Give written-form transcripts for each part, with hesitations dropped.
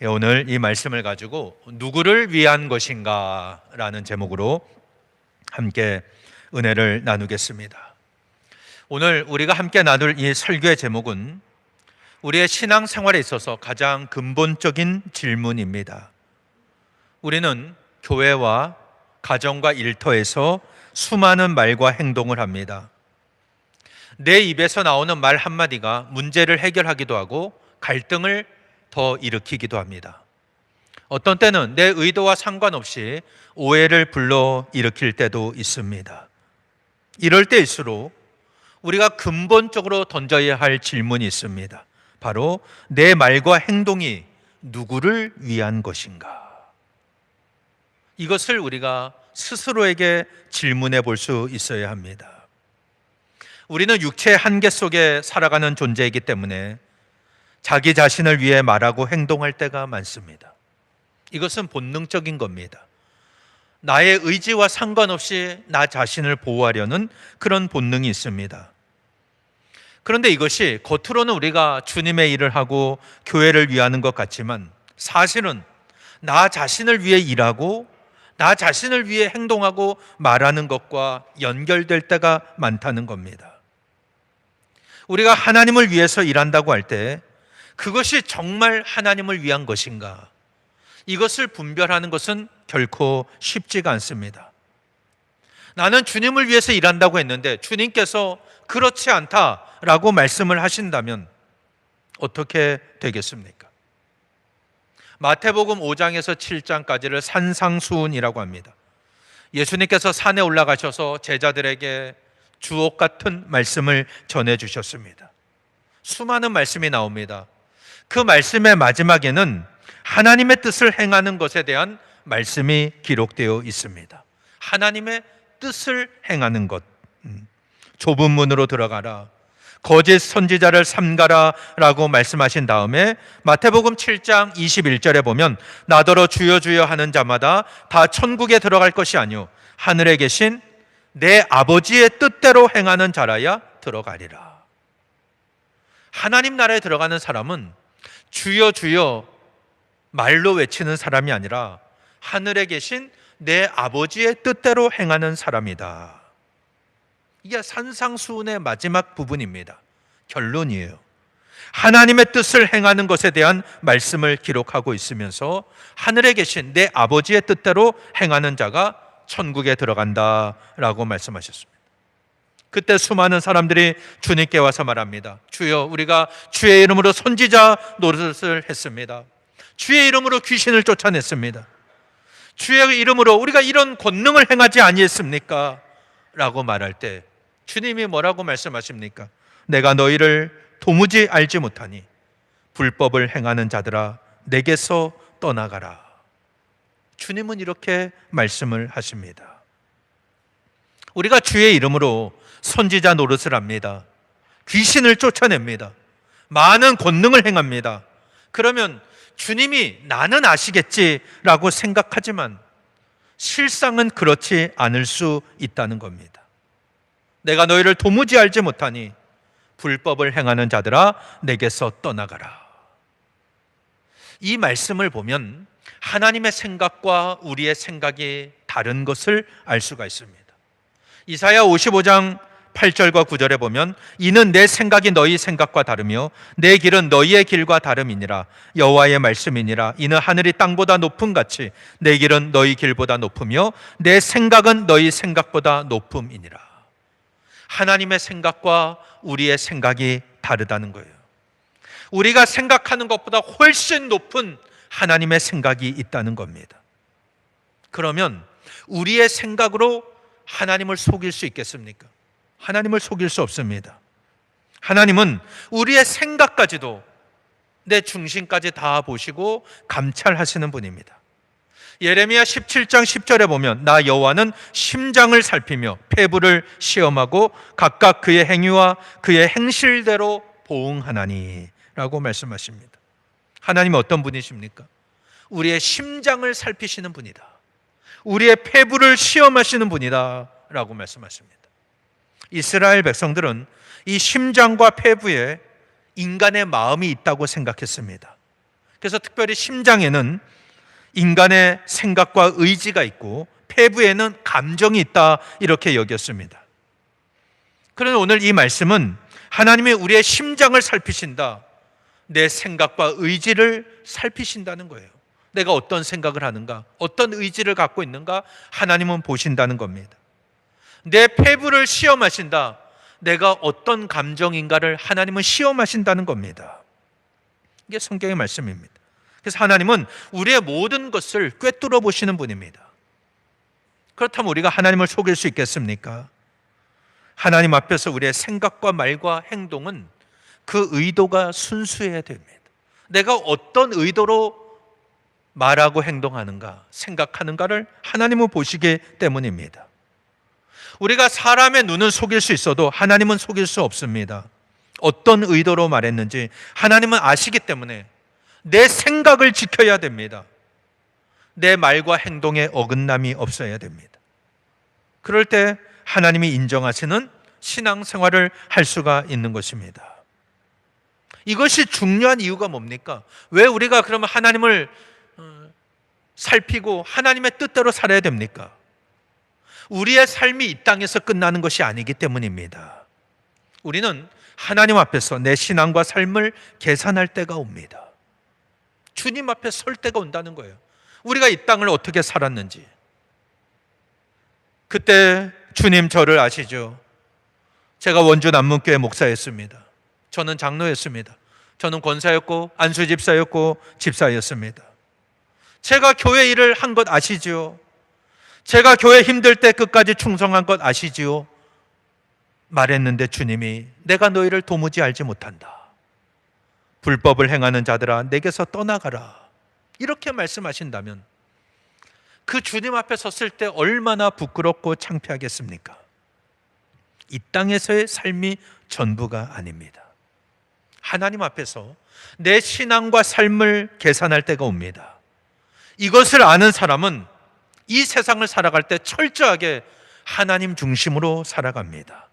오늘 이 말씀을 가지고 누구를 위한 것인가 라는 제목으로 함께 은혜를 나누겠습니다. 오늘 우리가 함께 나눌 이 설교의 제목은 우리의 신앙생활에 있어서 가장 근본적인 질문입니다. 우리는 교회와 가정과 일터에서 수많은 말과 행동을 합니다. 내 입에서 나오는 말 한마디가 문제를 해결하기도 하고 갈등을 더 일으키기도 합니다. 어떤 때는 내 의도와 상관없이 오해를 불러 일으킬 때도 있습니다. 이럴 때일수록 우리가 근본적으로 던져야 할 질문이 있습니다. 바로 내 말과 행동이 누구를 위한 것인가? 이것을 우리가 스스로에게 질문해 볼 수 있어야 합니다. 우리는 육체의 한계 속에 살아가는 존재이기 때문에 자기 자신을 위해 말하고 행동할 때가 많습니다. 이것은 본능적인 겁니다. 나의 의지와 상관없이 나 자신을 보호하려는 그런 본능이 있습니다. 그런데 이것이 겉으로는 우리가 주님의 일을 하고 교회를 위하는 것 같지만 사실은 나 자신을 위해 일하고 나 자신을 위해 행동하고 말하는 것과 연결될 때가 많다는 겁니다. 우리가 하나님을 위해서 일한다고 할 때 그것이 정말 하나님을 위한 것인가? 이것을 분별하는 것은 결코 쉽지가 않습니다. 나는 주님을 위해서 일한다고 했는데 주님께서 그렇지 않다라고 말씀을 하신다면 어떻게 되겠습니까? 마태복음 5장에서 7장까지를 산상수훈이라고 합니다. 예수님께서 산에 올라가셔서 제자들에게 주옥 같은 말씀을 전해주셨습니다. 수많은 말씀이 나옵니다. 그 말씀의 마지막에는 하나님의 뜻을 행하는 것에 대한 말씀이 기록되어 있습니다. 하나님의 뜻을 행하는 것. 좁은 문으로 들어가라. 거짓 선지자를 삼가라 라고 말씀하신 다음에 마태복음 7장 21절에 보면 나더러 주여 주여 하는 자마다 다 천국에 들어갈 것이 아니요 하늘에 계신 내 아버지의 뜻대로 행하는 자라야 들어가리라. 하나님 나라에 들어가는 사람은 주여 주여 말로 외치는 사람이 아니라 하늘에 계신 내 아버지의 뜻대로 행하는 사람이다. 이게 산상수훈의 마지막 부분입니다. 결론이에요. 하나님의 뜻을 행하는 것에 대한 말씀을 기록하고 있으면서 하늘에 계신 내 아버지의 뜻대로 행하는 자가 천국에 들어간다라고 말씀하셨습니다. 그때 수많은 사람들이 주님께 와서 말합니다. 주여, 우리가 주의 이름으로 선지자 노릇을 했습니다. 주의 이름으로 귀신을 쫓아냈습니다. 주의 이름으로 우리가 이런 권능을 행하지 아니했습니까? 라고 말할 때 주님이 뭐라고 말씀하십니까? 내가 너희를 도무지 알지 못하니 불법을 행하는 자들아 내게서 떠나가라. 주님은 이렇게 말씀을 하십니다. 우리가 주의 이름으로 선지자 노릇을 합니다. 귀신을 쫓아냅니다. 많은 권능을 행합니다. 그러면 주님이 나는 아시겠지라고 생각하지만 실상은 그렇지 않을 수 있다는 겁니다. 내가 너희를 도무지 알지 못하니 불법을 행하는 자들아 내게서 떠나가라. 이 말씀을 보면 하나님의 생각과 우리의 생각이 다른 것을 알 수가 있습니다. 이사야 55장 8절과 9절에 보면 이는 내 생각이 너희 생각과 다르며 내 길은 너희의 길과 다름이니라. 여호와의 말씀이니라. 이는 하늘이 땅보다 높음 같이 내 길은 너희 길보다 높으며 내 생각은 너희 생각보다 높음이니라. 하나님의 생각과 우리의 생각이 다르다는 거예요. 우리가 생각하는 것보다 훨씬 높은 하나님의 생각이 있다는 겁니다. 그러면 우리의 생각으로 하나님을 속일 수 있겠습니까? 하나님을 속일 수 없습니다. 하나님은 우리의 생각까지도 내 중심까지 다 보시고 감찰하시는 분입니다. 예레미야 17장 10절에 보면 나 여호와는 심장을 살피며 폐부를 시험하고 각각 그의 행위와 그의 행실대로 보응하나니 라고 말씀하십니다. 하나님은 어떤 분이십니까? 우리의 심장을 살피시는 분이다. 우리의 폐부를 시험하시는 분이다 라고 말씀하십니다. 이스라엘 백성들은 이 심장과 폐부에 인간의 마음이 있다고 생각했습니다. 그래서 특별히 심장에는 인간의 생각과 의지가 있고 폐부에는 감정이 있다, 이렇게 여겼습니다. 그러나 오늘 이 말씀은 하나님이 우리의 심장을 살피신다, 내 생각과 의지를 살피신다는 거예요. 내가 어떤 생각을 하는가, 어떤 의지를 갖고 있는가 하나님은 보신다는 겁니다. 내 폐부를 시험하신다, 내가 어떤 감정인가를 하나님은 시험하신다는 겁니다. 이게 성경의 말씀입니다. 그래서 하나님은 우리의 모든 것을 꿰뚫어 보시는 분입니다. 그렇다면 우리가 하나님을 속일 수 있겠습니까? 하나님 앞에서 우리의 생각과 말과 행동은 그 의도가 순수해야 됩니다. 내가 어떤 의도로 말하고 행동하는가, 생각하는가를 하나님은 보시기 때문입니다. 우리가 사람의 눈은 속일 수 있어도 하나님은 속일 수 없습니다. 어떤 의도로 말했는지 하나님은 아시기 때문에 내 생각을 지켜야 됩니다. 내 말과 행동에 어긋남이 없어야 됩니다. 그럴 때 하나님이 인정하시는 신앙생활을 할 수가 있는 것입니다. 이것이 중요한 이유가 뭡니까? 왜 우리가 그러면 하나님을 살피고 하나님의 뜻대로 살아야 됩니까? 우리의 삶이 이 땅에서 끝나는 것이 아니기 때문입니다. 우리는 하나님 앞에서 내 신앙과 삶을 계산할 때가 옵니다. 주님 앞에 설 때가 온다는 거예요. 우리가 이 땅을 어떻게 살았는지. 그때 주님 저를 아시죠? 제가 원주 남문교회 목사였습니다. 저는 장로였습니다. 저는 권사였고 안수 집사였고 집사였습니다. 제가 교회 일을 한 것 아시죠? 제가 교회 힘들 때 끝까지 충성한 것 아시지요? 말했는데 주님이 내가 너희를 도무지 알지 못한다. 불법을 행하는 자들아 내게서 떠나가라. 이렇게 말씀하신다면 그 주님 앞에 섰을 때 얼마나 부끄럽고 창피하겠습니까? 이 땅에서의 삶이 전부가 아닙니다. 하나님 앞에서 내 신앙과 삶을 계산할 때가 옵니다. 이것을 아는 사람은 이 세상을 살아갈 때 철저하게 하나님 중심으로 살아갑니다.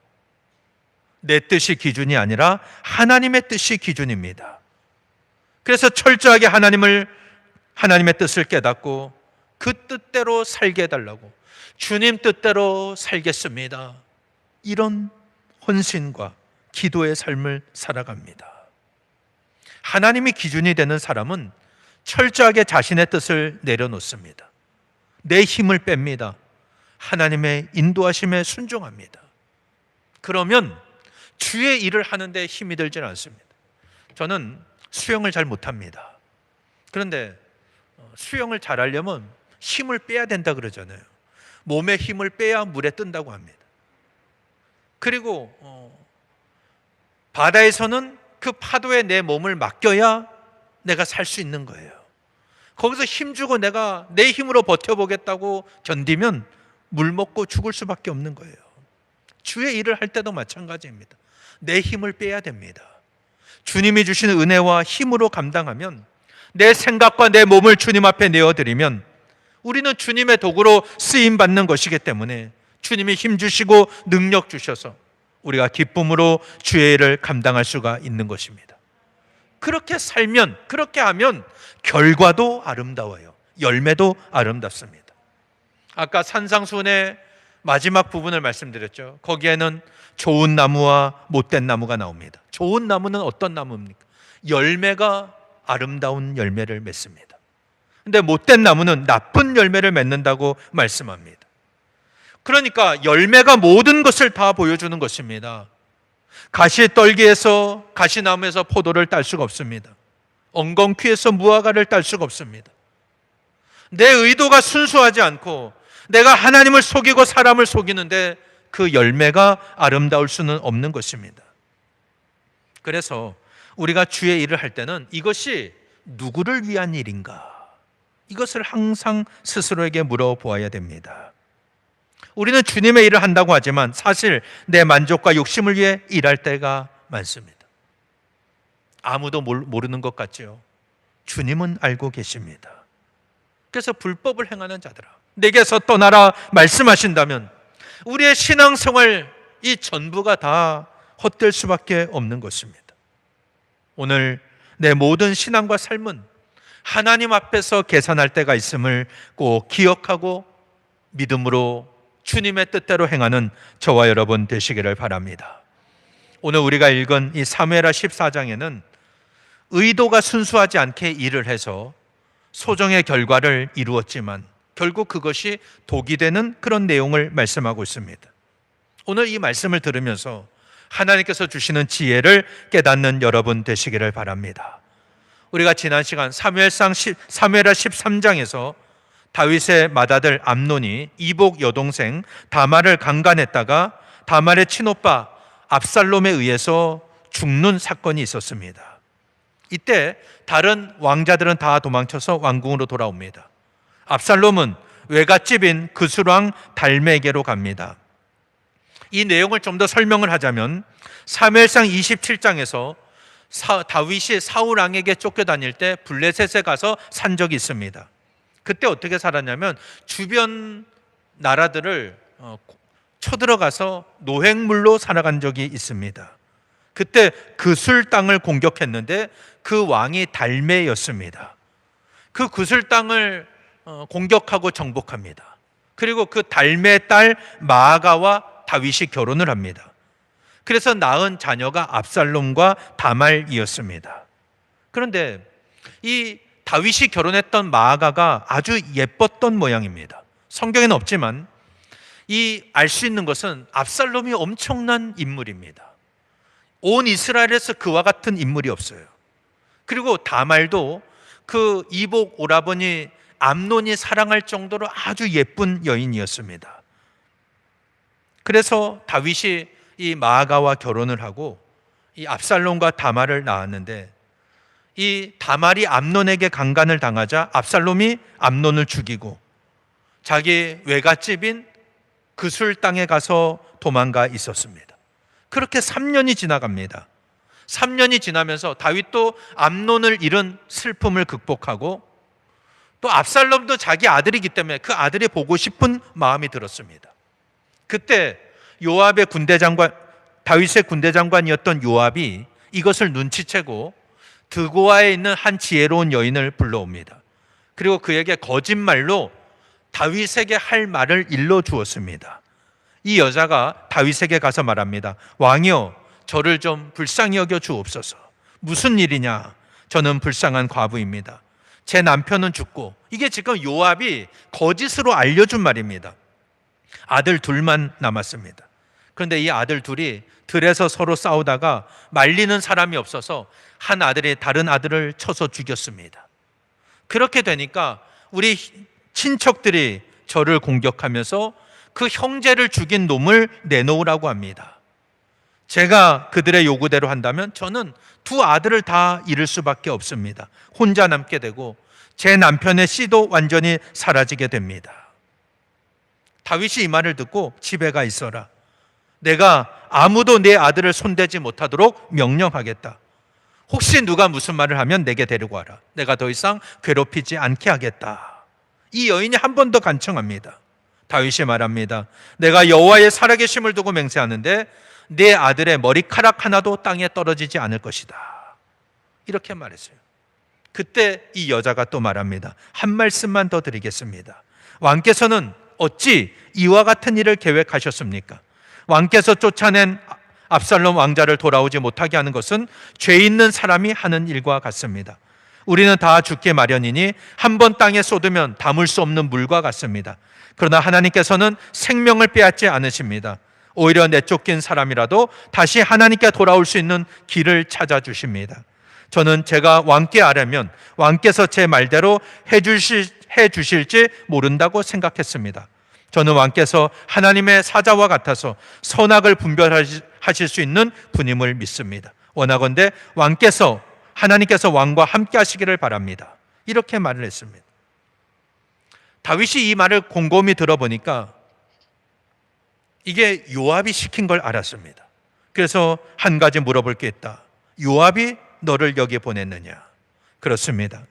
내 뜻이 기준이 아니라 하나님의 뜻이 기준입니다. 그래서 철저하게 하나님의 뜻을 깨닫고 그 뜻대로 살게 해달라고, 주님 뜻대로 살겠습니다, 이런 헌신과 기도의 삶을 살아갑니다. 하나님이 기준이 되는 사람은 철저하게 자신의 뜻을 내려놓습니다. 내 힘을 뺍니다. 하나님의 인도하심에 순종합니다. 그러면 주의 일을 하는데 힘이 들지는 않습니다. 저는 수영을 잘 못합니다. 그런데 수영을 잘하려면 힘을 빼야 된다 그러잖아요. 몸에 힘을 빼야 물에 뜬다고 합니다. 그리고 바다에서는 그 파도에 내 몸을 맡겨야 내가 살 수 있는 거예요. 거기서 힘주고 내가 내 힘으로 버텨보겠다고 견디면 물 먹고 죽을 수밖에 없는 거예요. 주의 일을 할 때도 마찬가지입니다. 내 힘을 빼야 됩니다. 주님이 주시는 은혜와 힘으로 감당하면, 내 생각과 내 몸을 주님 앞에 내어드리면 우리는 주님의 도구로 쓰임받는 것이기 때문에 주님이 힘 주시고 능력 주셔서 우리가 기쁨으로 주의 일을 감당할 수가 있는 것입니다. 그렇게 살면, 그렇게 하면 결과도 아름다워요. 열매도 아름답습니다. 아까 산상수훈의 마지막 부분을 말씀드렸죠. 거기에는 좋은 나무와 못된 나무가 나옵니다. 좋은 나무는 어떤 나무입니까? 열매가 아름다운 열매를 맺습니다. 근데 못된 나무는 나쁜 열매를 맺는다고 말씀합니다. 그러니까 열매가 모든 것을 다 보여주는 것입니다. 가시떨기에서, 가시나무에서 포도를 딸 수가 없습니다. 엉겅퀴에서 무화과를 딸 수가 없습니다. 내 의도가 순수하지 않고 내가 하나님을 속이고 사람을 속이는데 그 열매가 아름다울 수는 없는 것입니다. 그래서 우리가 주의 일을 할 때는 이것이 누구를 위한 일인가? 이것을 항상 스스로에게 물어보아야 됩니다. 우리는 주님의 일을 한다고 하지만 사실 내 만족과 욕심을 위해 일할 때가 많습니다. 아무도 모르는 것 같죠? 주님은 알고 계십니다. 그래서 불법을 행하는 자들아 내게서 떠나라 말씀하신다면 우리의 신앙생활 이 전부가 다 헛될 수밖에 없는 것입니다. 오늘 내 모든 신앙과 삶은 하나님 앞에서 계산할 때가 있음을 꼭 기억하고 믿음으로 주님의 뜻대로 행하는 저와 여러분 되시기를 바랍니다. 오늘 우리가 읽은 이 사무엘하 14장에는 의도가 순수하지 않게 일을 해서 소정의 결과를 이루었지만 결국 그것이 독이 되는 그런 내용을 말씀하고 있습니다. 오늘 이 말씀을 들으면서 하나님께서 주시는 지혜를 깨닫는 여러분 되시기를 바랍니다. 우리가 지난 시간 사무엘하 13장에서 다윗의 맏아들 암논이 이복 여동생 다말을 강간했다가 다말의 친오빠 압살롬에 의해서 죽는 사건이 있었습니다. 이때 다른 왕자들은 다 도망쳐서 왕궁으로 돌아옵니다. 압살롬은 외갓집인 그술왕 달메에게로 갑니다. 이 내용을 좀 더 설명을 하자면 사무엘상 27장에서 다윗이 사울 왕에게 쫓겨다닐 때 블레셋에 가서 산 적이 있습니다. 그때 어떻게 살았냐면 주변 나라들을 쳐들어가서 노획물로 살아간 적이 있습니다. 그때 그술 땅을 공격했는데 그 왕이 달메였습니다. 그 그술 땅을 공격하고 정복합니다. 그리고 그 달메의 딸 마아가와 다윗이 결혼을 합니다. 그래서 낳은 자녀가 압살롬과 다말이었습니다. 그런데 이 다윗이 결혼했던 마아가가 아주 예뻤던 모양입니다. 성경에는 없지만 이 알 수 있는 것은 압살롬이 엄청난 인물입니다. 온 이스라엘에서 그와 같은 인물이 없어요. 그리고 다말도 그 이복 오라버니 암논이 사랑할 정도로 아주 예쁜 여인이었습니다. 그래서 다윗이 이 마아가와 결혼을 하고 이 압살롬과 다말을 낳았는데 이 다말이 암논에게 강간을 당하자 압살롬이 암논을 죽이고 자기 외갓집인 그술 땅에 가서 도망가 있었습니다. 그렇게 3년이 지나갑니다. 3년이 지나면서 다윗도 암논을 잃은 슬픔을 극복하고 또 압살롬도 자기 아들이기 때문에 그 아들이 보고 싶은 마음이 들었습니다. 그때 요압의 군대장관, 다윗의 군대장관이었던 요압이 이것을 눈치채고 드고아에 있는 한 지혜로운 여인을 불러옵니다. 그리고 그에게 거짓말로 다윗에게 할 말을 일러주었습니다. 이 여자가 다윗에게 가서 말합니다. 왕이여, 저를 좀 불쌍히 여겨 주옵소서. 무슨 일이냐? 저는 불쌍한 과부입니다. 제 남편은 죽고, 이게 지금 요압이 거짓으로 알려준 말입니다. 아들 둘만 남았습니다. 그런데 이 아들 둘이 들에서 서로 싸우다가 말리는 사람이 없어서 한 아들이 다른 아들을 쳐서 죽였습니다. 그렇게 되니까 우리 친척들이 저를 공격하면서 그 형제를 죽인 놈을 내놓으라고 합니다. 제가 그들의 요구대로 한다면 저는 두 아들을 다 잃을 수밖에 없습니다. 혼자 남게 되고 제 남편의 씨도 완전히 사라지게 됩니다. 다윗이 이 말을 듣고 집에 가 있어라. 내가 아무도 내 아들을 손대지 못하도록 명령하겠다. 혹시 누가 무슨 말을 하면 내게 데리고 와라. 내가 더 이상 괴롭히지 않게 하겠다. 이 여인이 한 번 더 간청합니다. 다윗이 말합니다. 내가 여호와의 살아계심을 두고 맹세하는데 내 아들의 머리카락 하나도 땅에 떨어지지 않을 것이다. 이렇게 말했어요. 그때 이 여자가 또 말합니다. 한 말씀만 더 드리겠습니다. 왕께서는 어찌 이와 같은 일을 계획하셨습니까? 왕께서 쫓아낸 압살롬 왕자를 돌아오지 못하게 하는 것은 죄 있는 사람이 하는 일과 같습니다. 우리는 다 죽게 마련이니 한 번 땅에 쏟으면 담을 수 없는 물과 같습니다. 그러나 하나님께서는 생명을 빼앗지 않으십니다. 오히려 내쫓긴 사람이라도 다시 하나님께 돌아올 수 있는 길을 찾아주십니다. 저는 제가 왕께 아뢰면 왕께서 제 말대로 해주실지 모른다고 생각했습니다. 저는 왕께서 하나님의 사자와 같아서 선악을 분별하실 수 있는 분임을 믿습니다. 원하건대 하나님께서 왕과 함께 하시기를 바랍니다. 이렇게 말을 했습니다. 다윗이 이 말을 곰곰이 들어보니까 이게 요압이 시킨 걸 알았습니다. 그래서 한 가지 물어볼 게 있다. 요압이 너를 여기 보냈느냐? 그렇습니다.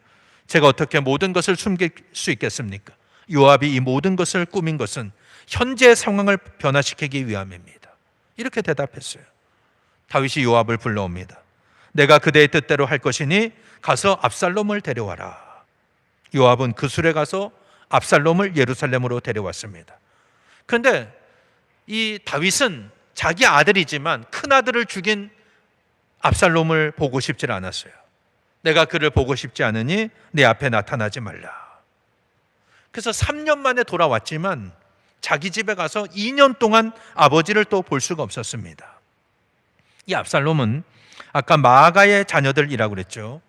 제가 어떻게 모든 것을 숨길 수 있겠습니까? 요압이 이 모든 것을 꾸민 것은 현재의 상황을 변화시키기 위함입니다. 이렇게 대답했어요. 다윗이 요압을 불러옵니다. 내가 그대의 뜻대로 할 것이니 가서 압살롬을 데려와라. 요압은 그술에 가서 압살롬을 예루살렘으로 데려왔습니다. 그런데 이 다윗은 자기 아들이지만 큰 아들을 죽인 압살롬을 보고 싶지 않았어요. 내가 그를 보고 싶지 않으니 내 앞에 나타나지 말라. 그래서 3년 만에 돌아왔지만 자기 집에 가서 2년 동안 아버지를 또 볼 수가 없었습니다. 이 압살롬은 아까 마아가의 자녀들이라고 그랬죠.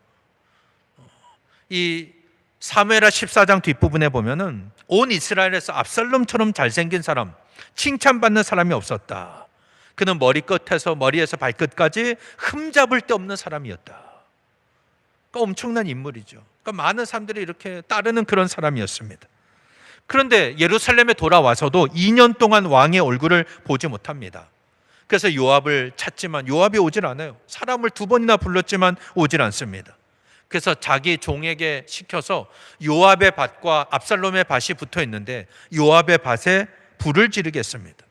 이 사무엘하 14장 뒷부분에 보면은 온 이스라엘에서 압살롬처럼 잘생긴 사람, 칭찬받는 사람이 없었다. 그는 머리에서 발끝까지 흠잡을 데 없는 사람이었다. 그러니까 엄청난 인물이죠. 그러니까 많은 사람들이 이렇게 따르는 그런 사람이었습니다. 그런데 예루살렘에 돌아와서도 2년 동안 왕의 얼굴을 보지 못합니다. 그래서 요압을 찾지만 요압이 오질 않아요. 사람을 2번이나 불렀지만 오질 않습니다. 그래서 자기 종에게 시켜서 요압의 밭과 압살롬의 밭이 붙어 있는데 요압의 밭에 불을 지르겠습니다.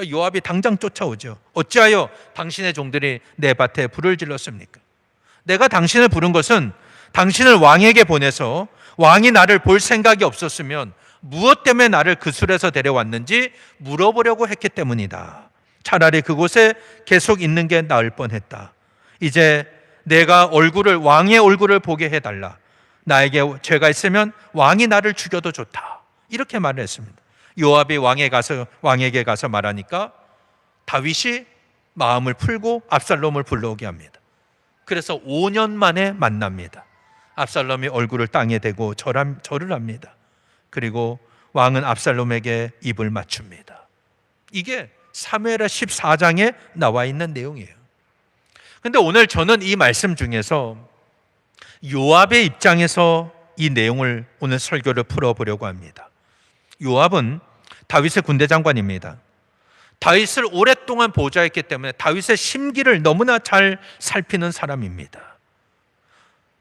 요압이 당장 쫓아오죠. 어찌하여 당신의 종들이 내 밭에 불을 질렀습니까? 내가 당신을 부른 것은 당신을 왕에게 보내서 왕이 나를 볼 생각이 없었으면 무엇 때문에 나를 그 술에서 데려왔는지 물어보려고 했기 때문이다. 차라리 그곳에 계속 있는 게 나을 뻔했다. 이제 내가 왕의 얼굴을 보게 해달라. 나에게 죄가 있으면 왕이 나를 죽여도 좋다. 이렇게 말을 했습니다. 요압이 왕에게 가서 말하니까 다윗이 마음을 풀고 압살롬을 불러오게 합니다. 그래서 5년 만에 만납니다. 압살롬이 얼굴을 땅에 대고 절을 합니다. 그리고 왕은 압살롬에게 입을 맞춥니다. 이게 사무엘하 14장에 나와 있는 내용이에요. 그런데 오늘 저는 이 말씀 중에서 요압의 입장에서 이 내용을 오늘 설교를 풀어보려고 합니다. 요압은 다윗의 군대 장관입니다. 다윗을 오랫동안 보좌했기 때문에 다윗의 심기를 너무나 잘 살피는 사람입니다.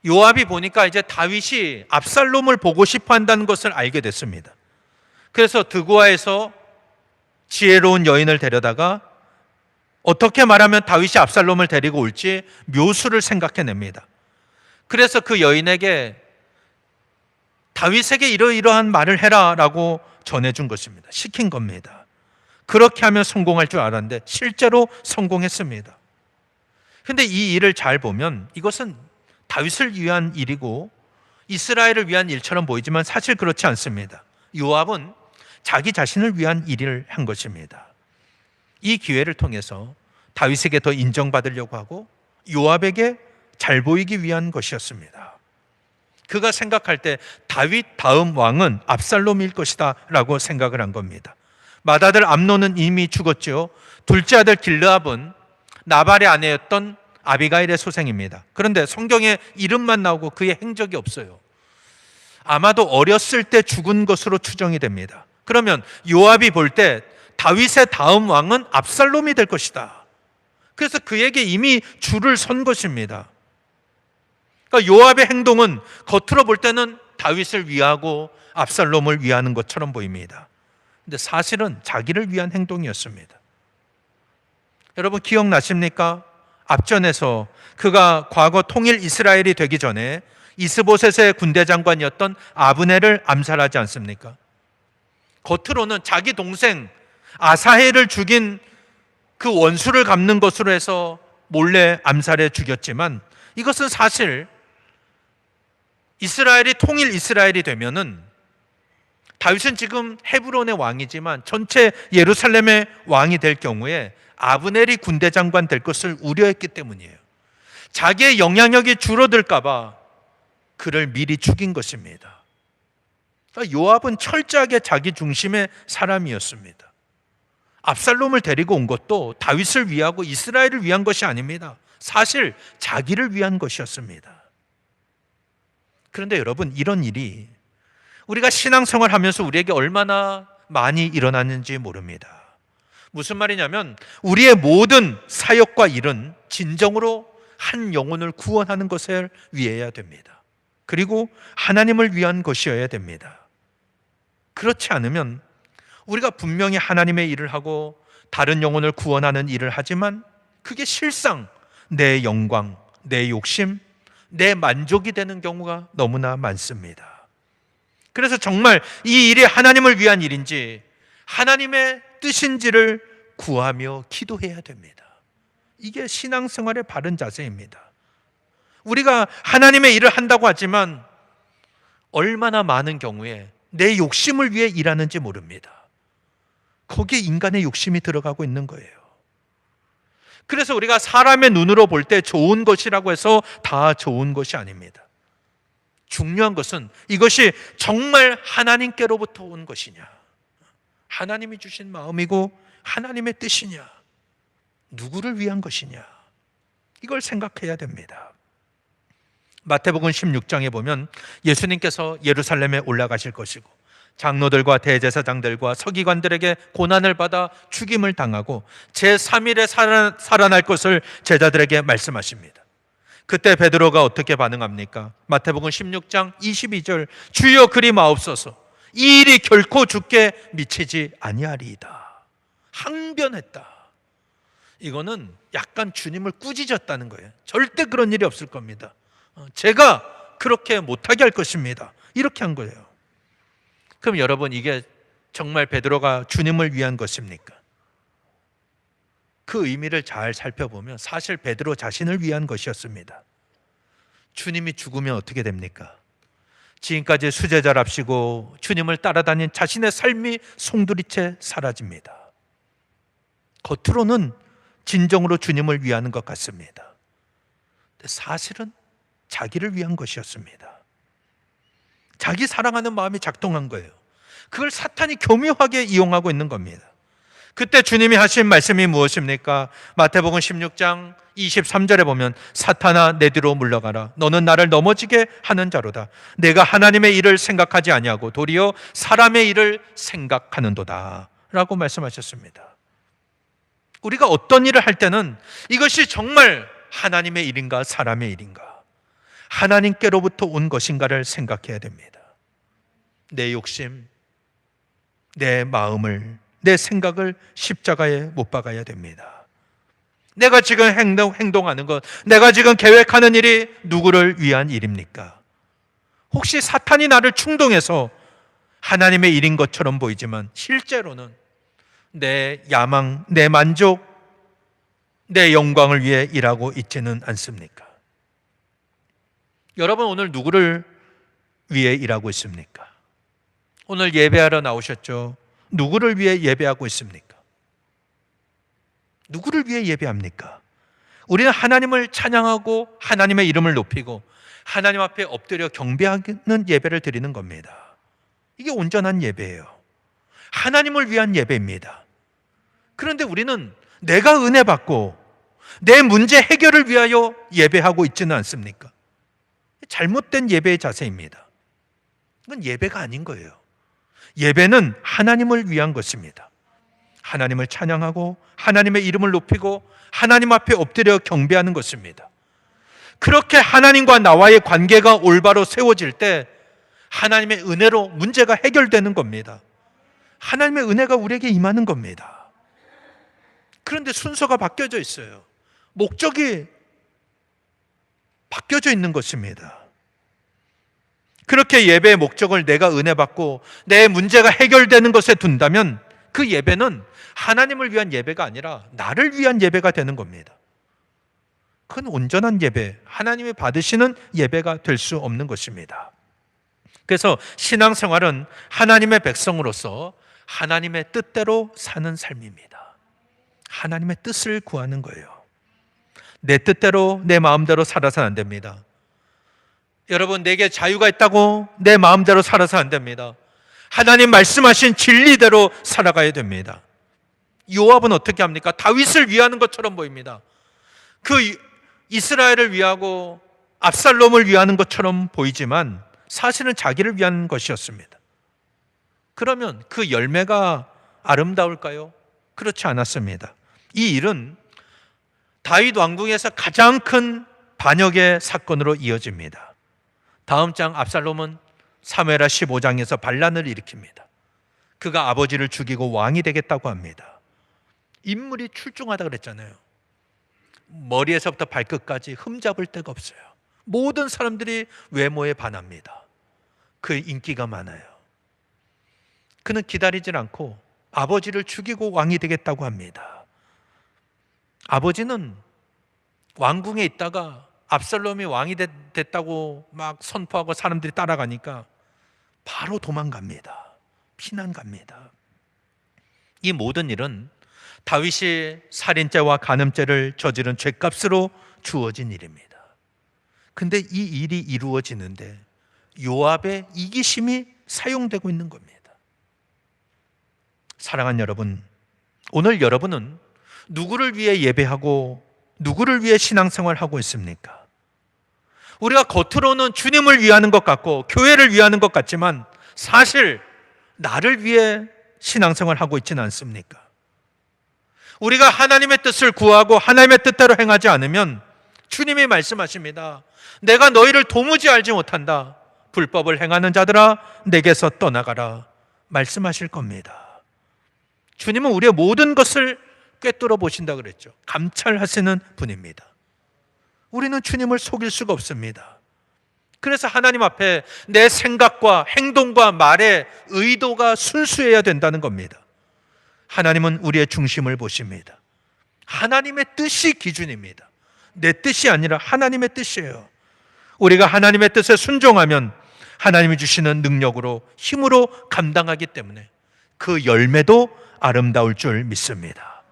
요압이 보니까 이제 다윗이 압살롬을 보고 싶어 한다는 것을 알게 됐습니다. 그래서 드고아에서 지혜로운 여인을 데려다가 어떻게 말하면 다윗이 압살롬을 데리고 올지 묘수를 생각해냅니다. 그래서 그 여인에게 다윗에게 이러이러한 말을 해라 라고 전해준 것입니다. 시킨 겁니다. 그렇게 하면 성공할 줄 알았는데 실제로 성공했습니다. 그런데 이 일을 잘 보면 이것은 다윗을 위한 일이고 이스라엘을 위한 일처럼 보이지만 사실 그렇지 않습니다. 요압은 자기 자신을 위한 일을 한 것입니다. 이 기회를 통해서 다윗에게 더 인정받으려고 하고 요압에게 잘 보이기 위한 것이었습니다. 그가 생각할 때 다윗 다음 왕은 압살롬일 것이다 라고 생각을 한 겁니다. 맏아들 암논은 이미 죽었죠. 둘째 아들 길르압은 나발의 아내였던 아비가일의 소생입니다. 그런데 성경에 이름만 나오고 그의 행적이 없어요. 아마도 어렸을 때 죽은 것으로 추정이 됩니다. 그러면 요압이 볼 때 다윗의 다음 왕은 압살롬이 될 것이다. 그래서 그에게 이미 줄을 선 것입니다. 그러니까 요압의 행동은 겉으로 볼 때는 다윗을 위하고 압살롬을 위하는 것처럼 보입니다. 근데 사실은 자기를 위한 행동이었습니다. 여러분 기억나십니까? 앞전에서 그가 과거 통일 이스라엘이 되기 전에 이스보셋의 군대 장관이었던 아브넬을 암살하지 않습니까? 겉으로는 자기 동생 아사헬을 죽인 그 원수를 갚는 것으로 해서 몰래 암살해 죽였지만 이것은 사실 이스라엘이 통일 이스라엘이 되면은 다윗은 지금 헤브론의 왕이지만 전체 예루살렘의 왕이 될 경우에 아브넬이 군대 장관 될 것을 우려했기 때문이에요. 자기의 영향력이 줄어들까 봐 그를 미리 죽인 것입니다. 그러니까 요압은 철저하게 자기 중심의 사람이었습니다. 압살롬을 데리고 온 것도 다윗을 위하고 이스라엘을 위한 것이 아닙니다. 사실 자기를 위한 것이었습니다. 그런데 여러분 이런 일이 우리가 신앙생활 하면서 우리에게 얼마나 많이 일어났는지 모릅니다. 무슨 말이냐면 우리의 모든 사역과 일은 진정으로 한 영혼을 구원하는 것을 위해야 됩니다. 그리고 하나님을 위한 것이어야 됩니다. 그렇지 않으면 우리가 분명히 하나님의 일을 하고 다른 영혼을 구원하는 일을 하지만 그게 실상 내 영광, 내 욕심, 내 만족이 되는 경우가 너무나 많습니다. 그래서 정말 이 일이 하나님을 위한 일인지 하나님의 뜻인지를 구하며 기도해야 됩니다. 이게 신앙생활의 바른 자세입니다. 우리가 하나님의 일을 한다고 하지만 얼마나 많은 경우에 내 욕심을 위해 일하는지 모릅니다. 거기에 인간의 욕심이 들어가고 있는 거예요. 그래서 우리가 사람의 눈으로 볼 때 좋은 것이라고 해서 다 좋은 것이 아닙니다. 중요한 것은 이것이 정말 하나님께로부터 온 것이냐, 하나님이 주신 마음이고 하나님의 뜻이냐, 누구를 위한 것이냐, 이걸 생각해야 됩니다. 마태복음 16장에 보면 예수님께서 예루살렘에 올라가실 것이고 장로들과 대제사장들과 서기관들에게 고난을 받아 죽임을 당하고 제3일에 살아날 것을 제자들에게 말씀하십니다. 그때 베드로가 어떻게 반응합니까? 마태복음 16장 22절, 주여 그리 마옵소서, 이 일이 결코 주께 미치지 아니하리이다. 항변했다. 이거는 약간 주님을 꾸짖었다는 거예요. 절대 그런 일이 없을 겁니다. 제가 그렇게 못하게 할 것입니다. 이렇게 한 거예요. 그럼 여러분, 이게 정말 베드로가 주님을 위한 것입니까? 그 의미를 잘 살펴보면 사실 베드로 자신을 위한 것이었습니다. 주님이 죽으면 어떻게 됩니까? 지금까지 수제자랍시고 주님을 따라다닌 자신의 삶이 송두리째 사라집니다. 겉으로는 진정으로 주님을 위하는 것 같습니다. 근데 사실은 자기를 위한 것이었습니다. 자기 사랑하는 마음이 작동한 거예요. 그걸 사탄이 교묘하게 이용하고 있는 겁니다. 그때 주님이 하신 말씀이 무엇입니까? 마태복음 16장 23절에 보면 사탄아 내 뒤로 물러가라. 너는 나를 넘어지게 하는 자로다. 내가 하나님의 일을 생각하지 아니하고 도리어 사람의 일을 생각하는도다 라고 말씀하셨습니다. 우리가 어떤 일을 할 때는 이것이 정말 하나님의 일인가 사람의 일인가, 하나님께로부터 온 것인가를 생각해야 됩니다. 내 욕심, 내 마음을, 내 생각을 십자가에 못 박아야 됩니다. 내가 지금 행동하는 것, 내가 지금 계획하는 일이 누구를 위한 일입니까? 혹시 사탄이 나를 충동해서 하나님의 일인 것처럼 보이지만 실제로는 내 야망, 내 만족, 내 영광을 위해 일하고 있지는 않습니까? 여러분, 오늘 누구를 위해 일하고 있습니까? 오늘 예배하러 나오셨죠? 누구를 위해 예배하고 있습니까? 누구를 위해 예배합니까? 우리는 하나님을 찬양하고 하나님의 이름을 높이고 하나님 앞에 엎드려 경배하는 예배를 드리는 겁니다. 이게 온전한 예배예요. 하나님을 위한 예배입니다. 그런데 우리는 내가 은혜 받고 내 문제 해결을 위하여 예배하고 있지는 않습니까? 잘못된 예배의 자세입니다. 이건 예배가 아닌 거예요. 예배는 하나님을 위한 것입니다. 하나님을 찬양하고 하나님의 이름을 높이고 하나님 앞에 엎드려 경배하는 것입니다. 그렇게 하나님과 나와의 관계가 올바로 세워질 때 하나님의 은혜로 문제가 해결되는 겁니다. 하나님의 은혜가 우리에게 임하는 겁니다. 그런데 순서가 바뀌어져 있어요. 목적이 바뀌어져 있는 것입니다. 그렇게 예배의 목적을 내가 은혜 받고 내 문제가 해결되는 것에 둔다면 그 예배는 하나님을 위한 예배가 아니라 나를 위한 예배가 되는 겁니다. 그건 온전한 예배, 하나님이 받으시는 예배가 될 수 없는 것입니다. 그래서 신앙생활은 하나님의 백성으로서 하나님의 뜻대로 사는 삶입니다. 하나님의 뜻을 구하는 거예요. 내 뜻대로 내 마음대로 살아서는 안 됩니다. 여러분, 내게 자유가 있다고 내 마음대로 살아서 안 됩니다. 하나님 말씀하신 진리대로 살아가야 됩니다. 요압은 어떻게 합니까? 다윗을 위하는 것처럼 보입니다. 그 이스라엘을 위하고 압살롬을 위하는 것처럼 보이지만 사실은 자기를 위한 것이었습니다. 그러면 그 열매가 아름다울까요? 그렇지 않았습니다. 이 일은 다윗 왕궁에서 가장 큰 반역의 사건으로 이어집니다. 다음 장 압살롬은 사무엘하 15장에서 반란을 일으킵니다. 그가 아버지를 죽이고 왕이 되겠다고 합니다. 인물이 출중하다 그랬잖아요. 머리에서부터 발끝까지 흠잡을 데가 없어요. 모든 사람들이 외모에 반합니다. 그 인기가 많아요. 그는 기다리질 않고 아버지를 죽이고 왕이 되겠다고 합니다. 아버지는 왕궁에 있다가 압살롬이 왕이 됐다고 막 선포하고 사람들이 따라가니까 바로 도망갑니다. 피난 갑니다. 이 모든 일은 다윗이 살인죄와 간음죄를 저지른 죄값으로 주어진 일입니다. 근데 이 일이 이루어지는데 요압의 이기심이 사용되고 있는 겁니다. 사랑하는 여러분, 오늘 여러분은 누구를 위해 예배하고 누구를 위해 신앙생활하고 있습니까? 우리가 겉으로는 주님을 위하는 것 같고 교회를 위하는 것 같지만 사실 나를 위해 신앙생활하고 있지는 않습니까? 우리가 하나님의 뜻을 구하고 하나님의 뜻대로 행하지 않으면 주님이 말씀하십니다. 내가 너희를 도무지 알지 못한다. 불법을 행하는 자들아 내게서 떠나가라. 말씀하실 겁니다. 주님은 우리의 모든 것을 꿰뚫어 보신다 그랬죠. 감찰하시는 분입니다. 우리는 주님을 속일 수가 없습니다. 그래서 하나님 앞에 내 생각과 행동과 말의 의도가 순수해야 된다는 겁니다. 하나님은 우리의 중심을 보십니다. 하나님의 뜻이 기준입니다. 내 뜻이 아니라 하나님의 뜻이에요. 우리가 하나님의 뜻에 순종하면 하나님이 주시는 능력으로 힘으로 감당하기 때문에 그 열매도 아름다울 줄 믿습니다.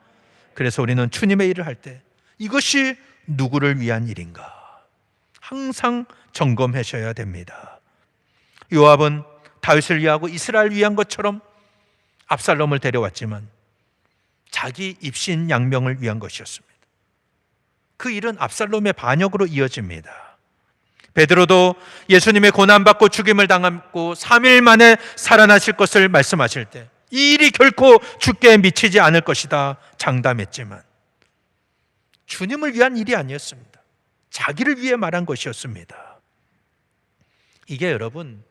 그래서 우리는 주님의 일을 할 때 이것이 누구를 위한 일인가 항상 점검하셔야 됩니다. 요압은 다윗을 위하고 이스라엘을 위한 것처럼 압살롬을 데려왔지만 자기 입신 양명을 위한 것이었습니다. 그 일은 압살롬의 반역으로 이어집니다. 베드로도 예수님의 고난받고 죽임을 당하고 3일 만에 살아나실 것을 말씀하실 때 이 일이 결코 주께 미치지 않을 것이다 장담했지만 주님을 위한 일이 아니었습니다. 자기를 위해 말한 것이었습니다. 이게 여러분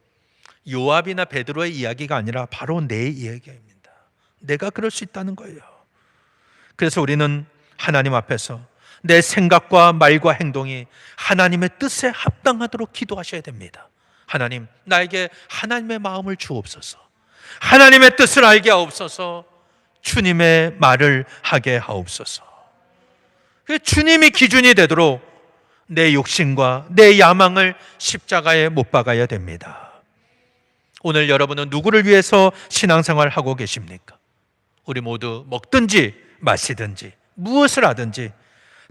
요압이나 베드로의 이야기가 아니라 바로 내 이야기입니다. 내가 그럴 수 있다는 거예요. 그래서 우리는 하나님 앞에서 내 생각과 말과 행동이 하나님의 뜻에 합당하도록 기도하셔야 됩니다. 하나님, 나에게 하나님의 마음을 주옵소서. 하나님의 뜻을 알게 하옵소서. 주님의 말을 하게 하옵소서. 주님이 기준이 되도록 내 욕심과 내 야망을 십자가에 못 박아야 됩니다. 오늘 여러분은 누구를 위해서 신앙생활을 하고 계십니까? 우리 모두 먹든지 마시든지 무엇을 하든지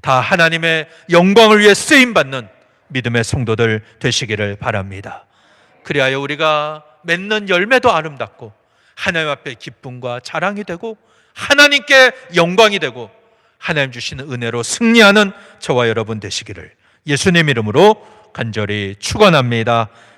다 하나님의 영광을 위해 쓰임받는 믿음의 성도들 되시기를 바랍니다. 그리하여 우리가 맺는 열매도 아름답고 하나님 앞에 기쁨과 자랑이 되고 하나님께 영광이 되고 하나님 주시는 은혜로 승리하는 저와 여러분 되시기를 예수님 이름으로 간절히 축원합니다.